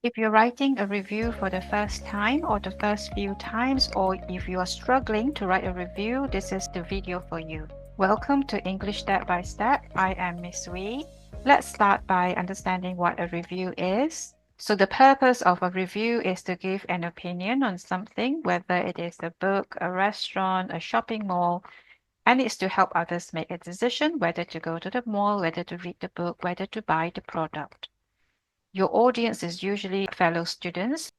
If you're writing a review for the first time or the first few times, or if you are struggling to write a review, this is the video for you. Welcome to English Step by Step. I am Miss Wee. Let's start by understanding what a review is. So the purpose of a review is to give an opinion on something, whether it is a book, a restaurant, a shopping mall, and it's to help others make a decision whether to go to the mall, whether to read the book, whether to buy the product. Your audience is usually fellow students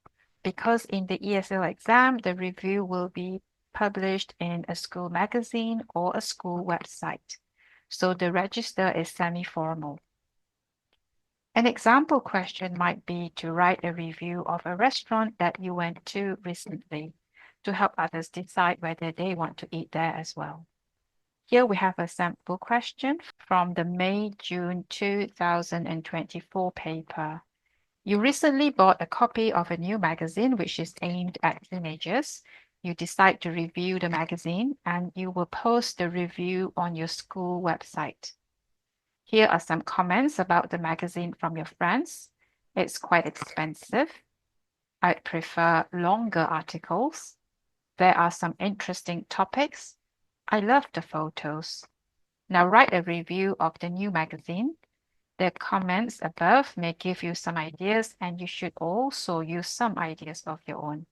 because in the ESL exam, the review will be published in a school magazine or a school website. So the register is semi-formal. An example question might be to write a review of a restaurant that you went to recently to help others decide whether they want to eat there as well. Here we have a sample question from the May-June 2024 paper. You recently bought a copy of a new magazine which is aimed at teenagers. You decide to review the magazine and you will post the review on your school website. Here are some comments about the magazine from your friends. It's quite expensive. I'd prefer longer articles. There are some interesting topics. I love the photos. Now write a review of the new magazine. The comments above may give you some ideas, and you should also use some ideas of your own.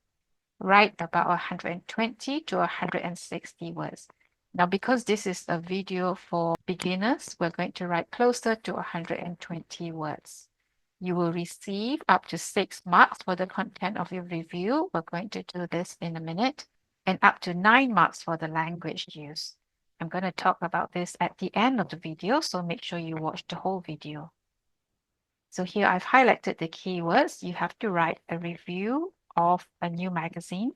Write about 120 to 160 words. Now, because this is a video for beginners, we're going to write closer to 120 words. You will receive up to 6 marks for the content of your review. We're going to do this in a minute, and up to 9 marks for the language used. I'm going to talk about this at the end of the video, so make sure you watch the whole video. So here I've highlighted the keywords. You have to write a review of a new magazine.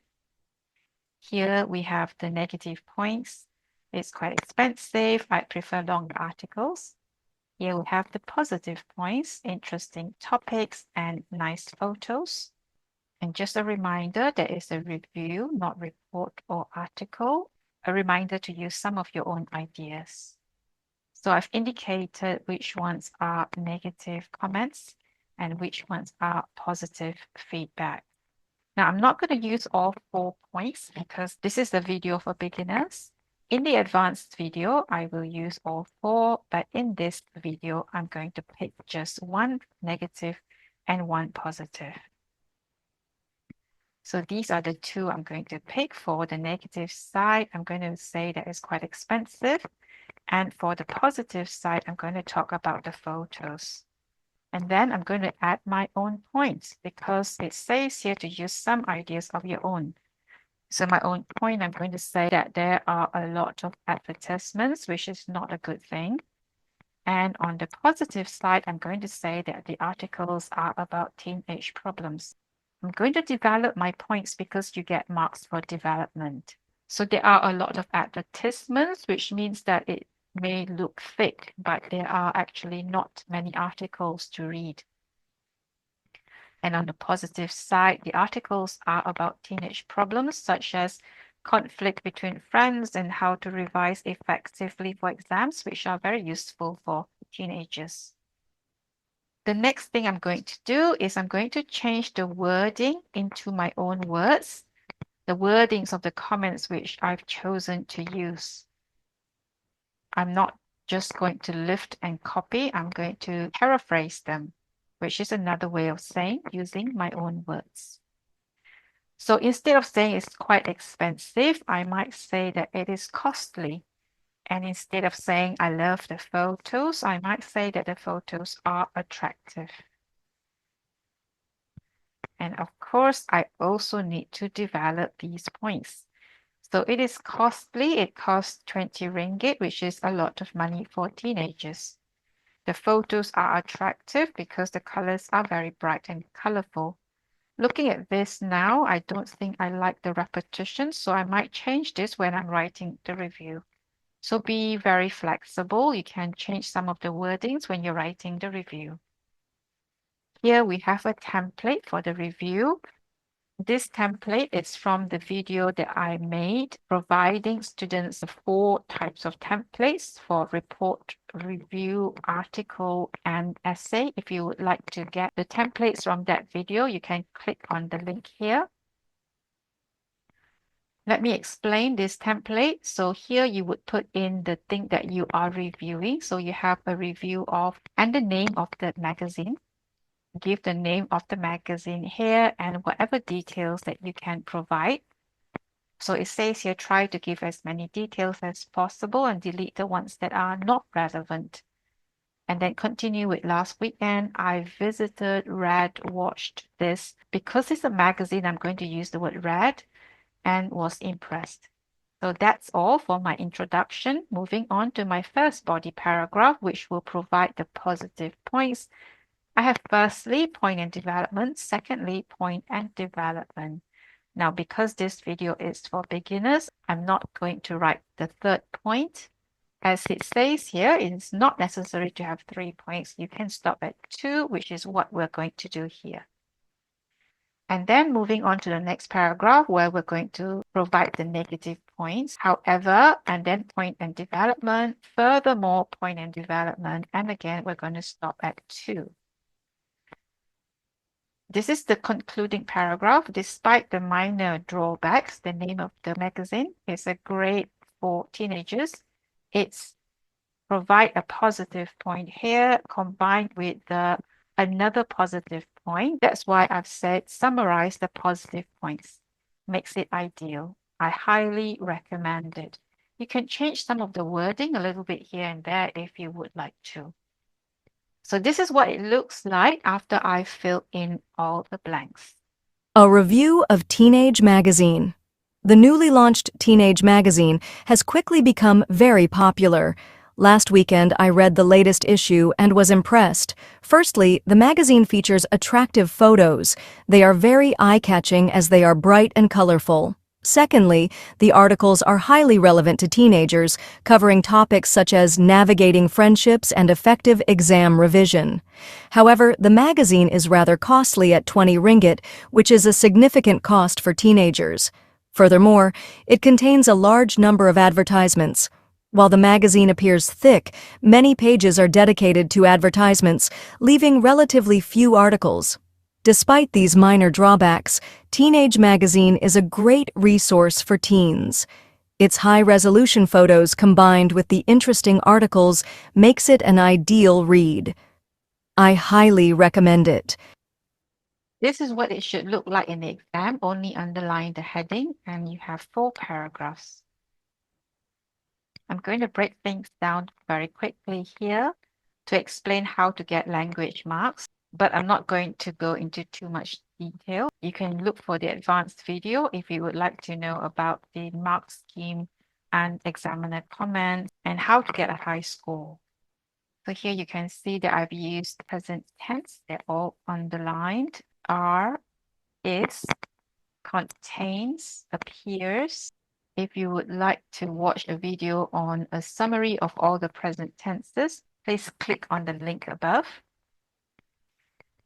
Here we have the negative points. It's quite expensive. I prefer longer articles. Here we have the positive points, interesting topics, and nice photos. And just a reminder, there is a review, not report or article. A reminder to use some of your own ideas. So I've indicated which ones are negative comments and which ones are positive feedback. Now, I'm not going to use all 4 points because this is a video for beginners. In the advanced video, I will use all 4, but in this video, I'm going to pick just 1 negative and 1 positive. So these are the 2 I'm going to pick. For the negative side, I'm going to say that it's quite expensive. And for the positive side, I'm going to talk about the photos. And then I'm going to add my own points because it says here to use some ideas of your own. So my own point, I'm going to say that there are a lot of advertisements, which is not a good thing. And on the positive side, I'm going to say that the articles are about teenage problems. I'm going to develop my points because you get marks for development. So there are a lot of advertisements, which means that it may look thick, but there are actually not many articles to read. And on the positive side, the articles are about teenage problems such as conflict between friends and how to revise effectively for exams, which are very useful for teenagers. The next thing I'm going to do is I'm going to change the wording into my own words, the wordings of the comments which I've chosen to use. I'm not just going to lift and copy, I'm going to paraphrase them, which is another way of saying using my own words. So instead of saying it's quite expensive, I might say that it is costly. And instead of saying I love the photos, I might say that the photos are attractive. And of course, I also need to develop these points. So it is costly. It costs 20 ringgit, which is a lot of money for teenagers. The photos are attractive because the colors are very bright and colorful. Looking at this now, I don't think I like the repetition, so I might change this when I'm writing the review. So be very flexible. You can change some of the wordings when you're writing the review. Here we have a template for the review. This template is from the video that I made providing students 4 types of templates for report, review, article, and essay. If you would like to get the templates from that video, you can click on the link here. Let me explain this template. So here you would put in the thing that you are reviewing. So you have a review of and the name of the magazine. Give the name of the magazine here and whatever details that you can provide. So it says here, try to give as many details as possible and delete the ones that are not relevant. And then continue with last weekend. I visited, read, watched this. Because it's a magazine, I'm going to use the word read and was impressed. So that's all for my introduction. Moving on to my first body paragraph, which will provide the positive points. I have firstly, point and development. Secondly, point and development. Now, because this video is for beginners, I'm not going to write the third point. As it says here, it is not necessary to have 3 points. You can stop at 2, which is what we're going to do here. And then moving on to the next paragraph where we're going to provide the negative points. However, and then point and development, furthermore, point and development. And again, we're going to stop at 2. This is the concluding paragraph. Despite the minor drawbacks, the name of the magazine is a great for teenagers. It's provide a positive point here combined with another positive point. That's why I've said summarize the positive points. Makes it ideal. I highly recommend it. You can change some of the wording a little bit here and there if you would like to. So this is what it looks like after I fill in all the blanks. A review of Teenage Magazine. The newly launched Teenage Magazine has quickly become very popular. Last weekend, I read the latest issue and was impressed. Firstly, the magazine features attractive photos. They are very eye-catching as they are bright and colorful. Secondly, the articles are highly relevant to teenagers, covering topics such as navigating friendships and effective exam revision. However, the magazine is rather costly at 20 ringgit, which is a significant cost for teenagers. Furthermore, it contains a large number of advertisements. While the magazine appears thick, many pages are dedicated to advertisements, leaving relatively few articles. Despite these minor drawbacks, Teenage Magazine is a great resource for teens. Its high-resolution photos combined with the interesting articles makes it an ideal read. I highly recommend it. This is what it should look like in the exam. Only underline the heading and you have 4 paragraphs. I'm going to break things down very quickly here to explain how to get language marks. But I'm not going to go into too much detail. You can look for the advanced video if you would like to know about the mark scheme and examiner comments and how to get a high score. So here you can see that I've used present tense. They're all underlined. Are, is, contains, appears. If you would like to watch a video on a summary of all the present tenses, please click on the link above.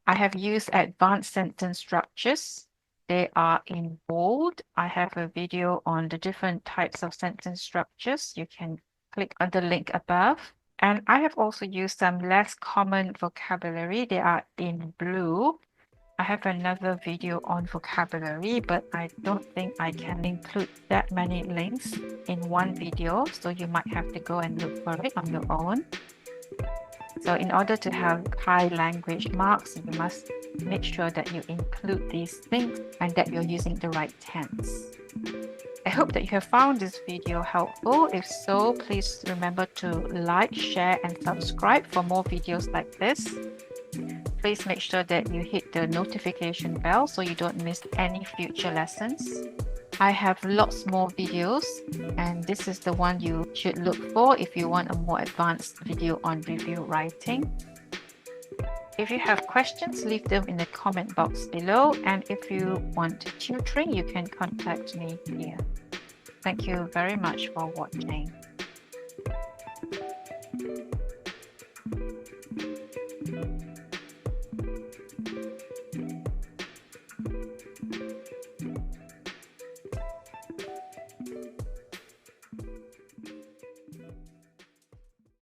I have used advanced sentence structures. They are in bold. I have a video on the different types of sentence structures. You can click on the link above. And I have also used some less common vocabulary. They are in blue. I have another video on vocabulary, but I don't think I can include that many links in one video. So you might have to go and look for it on your own. So in order to have high language marks, you must make sure that you include these things and that you're using the right tense. I hope that you have found this video helpful. If so, please remember to like, share, and subscribe for more videos like this. Please make sure that you hit the notification bell so you don't miss any future lessons. I have lots more videos, and this is the one you should look for if you want a more advanced video on review writing. If you have questions, leave them in the comment box below, and if you want tutoring, you can contact me here. Thank you very much for watching.